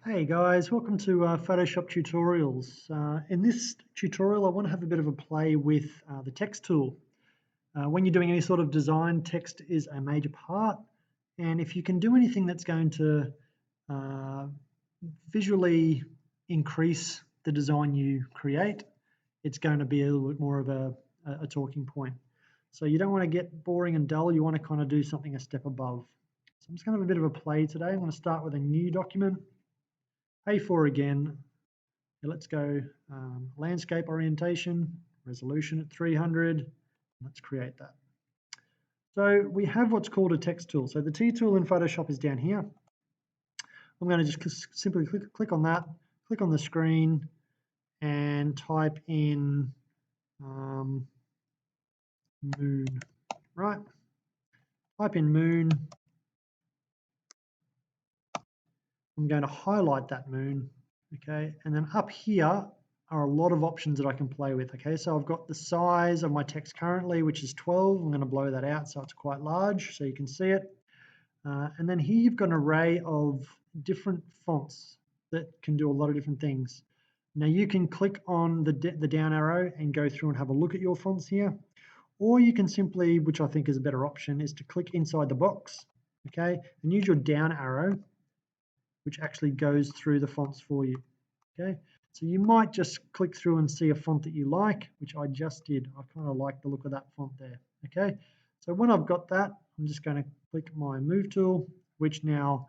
Hey guys, welcome to Photoshop tutorials. In this tutorial, I want to have a bit of a play with the text tool. When you're doing any sort of design, text is a major part. And if you can do anything that's going to uh, visually increase the design you create, it's going to be a little bit more of a talking point. So you don't want to get boring and dull. You want to kind of do something a step above. So I'm just going to have a bit of a play today. I'm going to start with a new document. A4 again. Let's go landscape orientation, resolution at 300. Let's create that. So we have what's called a text tool. So the T tool in Photoshop is down here. I'm going to just simply click on that, click on the screen and type in moon, right? Type in moon. I'm going to highlight that moon, okay? And then up here are a lot of options that I can play with, okay? So I've got the size of my text currently, which is 12. I'm going to blow that out so it's quite large so you can see it. And then here you've got an array of different fonts that can do a lot of different things. Now you can click on the down arrow and go through and have a look at your fonts here. Or you can simply, which I think is a better option, is to click inside the box, okay? And use your down arrow, which actually goes through the fonts for you, okay? So you might just click through and see a font that you like, which I just did. I kind of like the look of that font there, okay? So when I've got that, I'm just going to click my move tool, which now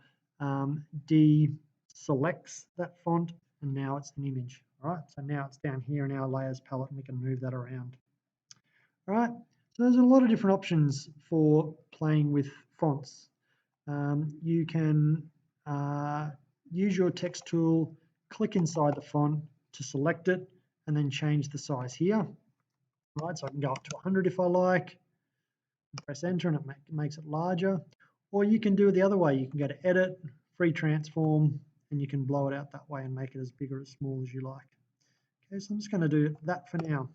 deselects that font, and now it's an image, all right? So now it's down here in our layers palette, and we can move that around, all right? So there's a lot of different options for playing with fonts. You can use your text tool, click inside the font to select it, and then change the size here. Right, so I can go up to 100 if I like, press enter, and it makes it larger. Or you can do it the other way. You can go to edit, free transform, and you can blow it out that way and make it as big or as small as you like. Okay, so I'm just going to do that for now.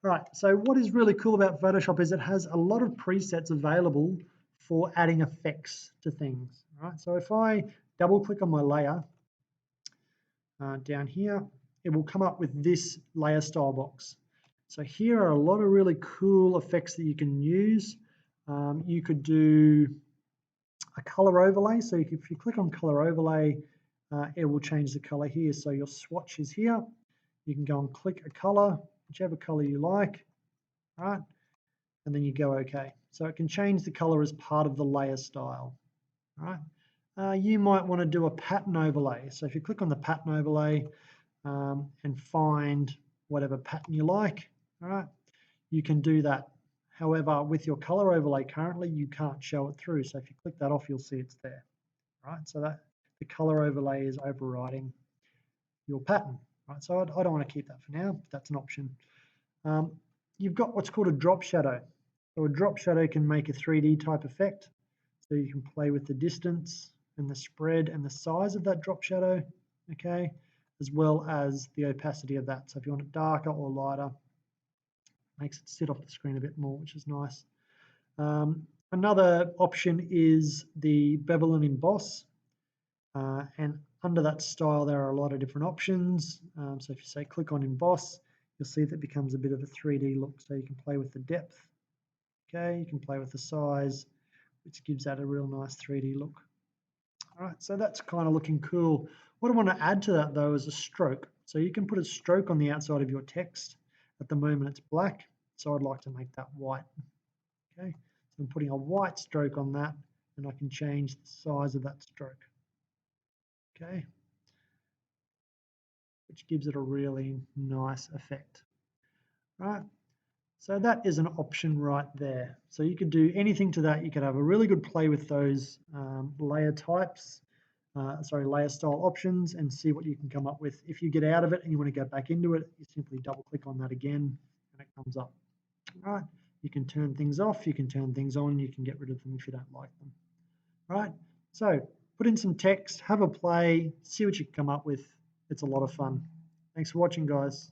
All right, so what is really cool about Photoshop is it has a lot of presets available for adding effects to things. Right, so if I double click on my layer down here, it will come up with this layer style box. So here are a lot of really cool effects that you can use. You could do a color overlay. So if you click on color overlay, it will change the color here. So your swatch is here. You can go and click a color, whichever color you like, right? And then you go OK. So it can change the color as part of the layer style, right? You might want to do a pattern overlay. So if you click on the pattern overlay and find whatever pattern you like, all right, you can do that. However, with your color overlay currently, you can't show it through. So if you click that off, you'll see it's there, right? So that the color overlay is overriding your pattern, right? So I don't want to keep that for now, but that's an option. You've got what's called a drop shadow. So a drop shadow can make a 3D type effect. So you can play with the distance and the spread and the size of that drop shadow, okay, as well as the opacity of that. So if you want it darker or lighter, makes it sit off the screen a bit more, which is nice. Another option is the bevel and emboss. And under that style, there are a lot of different options. So if you say click on emboss, you'll see that it becomes a bit of a 3D look. So you can play with the depth, okay, you can play with the size, which gives that a real nice 3D look. All right, so that's kind of looking cool. What I want to add to that though is a stroke. So you can put a stroke on the outside of your text. At the moment it's black, so I'd like to make that white. Okay, so I'm putting a white stroke on that, and I can change the size of that stroke. Okay, which gives it a really nice effect. All right, so that is an option right there. So you could do anything to that. You could have a really good play with those layer types, layer style options, and see what you can come up with. If you get out of it and you want to go back into it, you simply double click on that again and it comes up. All right, you can turn things off, you can turn things on, you can get rid of them if you don't like them. All right, so put in some text, have a play, see what you can come up with. It's a lot of fun. Thanks for watching, guys.